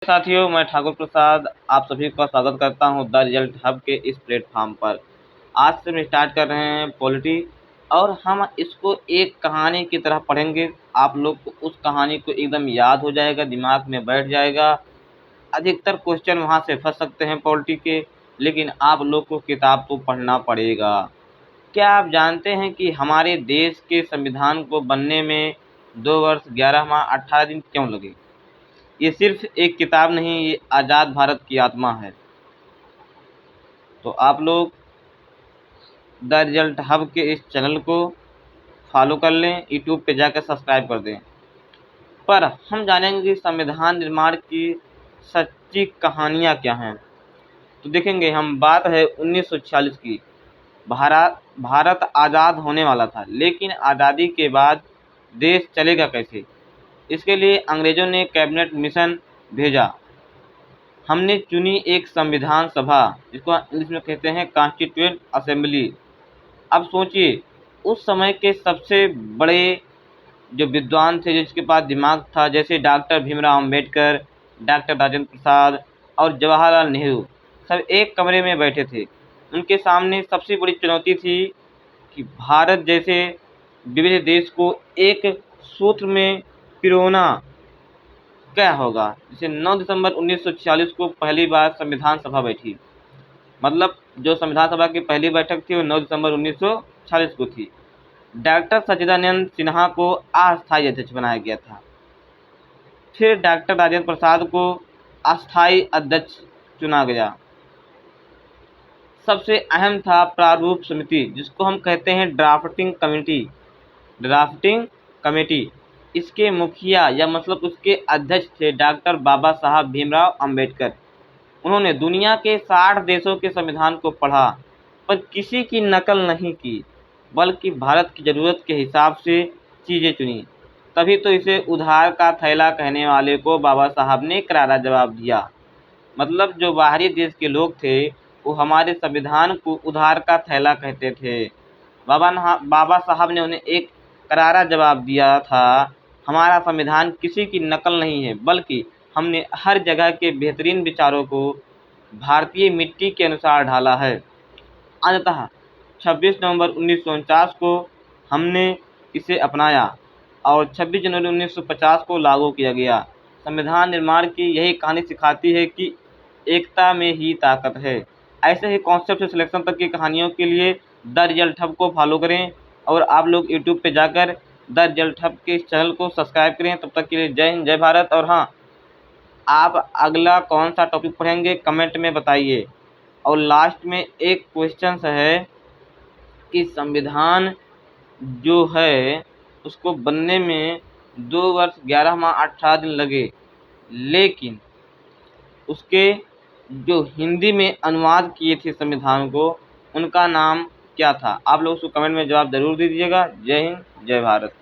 साथियों, मैं ठाकुर प्रसाद आप सभी का स्वागत करता हूं द रिजल्ट हब के इस प्लेटफॉर्म पर। आज से हम स्टार्ट कर रहे हैं पॉलिटी और हम इसको एक कहानी की तरह पढ़ेंगे। आप लोग को उस कहानी को एकदम याद हो जाएगा, दिमाग में बैठ जाएगा। अधिकतर क्वेश्चन वहां से फंस सकते हैं पॉलिटी के, लेकिन आप लोग को किताब तो पढ़ना पड़ेगा। क्या आप जानते हैं कि हमारे देश के संविधान को बनने में 2 वर्ष 11 माह 18 दिन क्यों लगे? ये सिर्फ एक किताब नहीं, ये आज़ाद भारत की आत्मा है। तो आप लोग द रिजल्ट हब के इस चैनल को फॉलो कर लें, यूट्यूब पे जाकर सब्सक्राइब कर दें। पर हम जानेंगे कि संविधान निर्माण की सच्ची कहानियाँ क्या हैं। तो देखेंगे हम, बात है 1946 की। भारत आज़ाद होने वाला था, लेकिन आज़ादी के बाद देश चलेगा कैसे? इसके लिए अंग्रेज़ों ने कैबिनेट मिशन भेजा। हमने चुनी एक संविधान सभा, जिसको इंग्लिश में कहते हैं कॉन्स्टिट्यूएंट असेंबली। अब सोचिए, उस समय के सबसे बड़े जो विद्वान थे, जिसके पास दिमाग था, जैसे डॉक्टर भीमराव अंबेडकर, डॉक्टर राजेंद्र प्रसाद और जवाहरलाल नेहरू, सब एक कमरे में बैठे थे। उनके सामने सबसे बड़ी चुनौती थी कि भारत जैसे विविध देश को एक सूत्र में पिरोना क्या होगा। जैसे 9 दिसंबर 1946 को पहली बार संविधान सभा बैठी। मतलब जो संविधान सभा की पहली बैठक थी वो 9 दिसंबर 1946 को थी। डॉक्टर सच्चिदानंद सिन्हा को अस्थायी अध्यक्ष बनाया गया था। फिर डॉक्टर राजेंद्र प्रसाद को अस्थायी अध्यक्ष चुना गया। सबसे अहम था प्रारूप समिति, जिसको हम कहते हैं ड्राफ्टिंग कमेटी। ड्राफ्टिंग कमेटी, इसके मुखिया या मतलब उसके अध्यक्ष थे डॉक्टर बाबा साहब भीमराव अंबेडकर। उन्होंने दुनिया के 60 देशों के संविधान को पढ़ा, पर किसी की नकल नहीं की, बल्कि भारत की ज़रूरत के हिसाब से चीज़ें चुनी। तभी तो इसे उधार का थैला कहने वाले को बाबा साहब ने करारा जवाब दिया। मतलब जो बाहरी देश के लोग थे, वो हमारे संविधान को उधार का थैला कहते थे। बाबा साहब ने उन्हें एक करारा जवाब दिया था, हमारा संविधान किसी की नकल नहीं है, बल्कि हमने हर जगह के बेहतरीन विचारों को भारतीय मिट्टी के अनुसार ढाला है। अंततः 26 नवंबर 1949 को हमने इसे अपनाया और 26 जनवरी 1950 को लागू किया गया। संविधान निर्माण की यही कहानी सिखाती है कि एकता में ही ताकत है। ऐसे ही कॉन्सेप्ट से सिलेक्शन तक की कहानियों के लिए द रिजल्ट हब को फॉलो करें और आप लोग यूट्यूब पे जाकर द रिजल्ट हब के इस चैनल को सब्सक्राइब करें। तब तक के लिए जय हिंद, जय भारत। और हाँ, आप अगला कौन सा टॉपिक पढ़ेंगे कमेंट में बताइए। और लास्ट में एक क्वेश्चन है कि संविधान जो है उसको बनने में 2 वर्ष 11 माह 18 दिन लगे, लेकिन उसके जो हिंदी में अनुवाद किए थे संविधान को, उनका नाम क्या था? आप लोग उसको कमेंट में जवाब ज़रूर दीजिएगा। जय हिंद, जय भारत।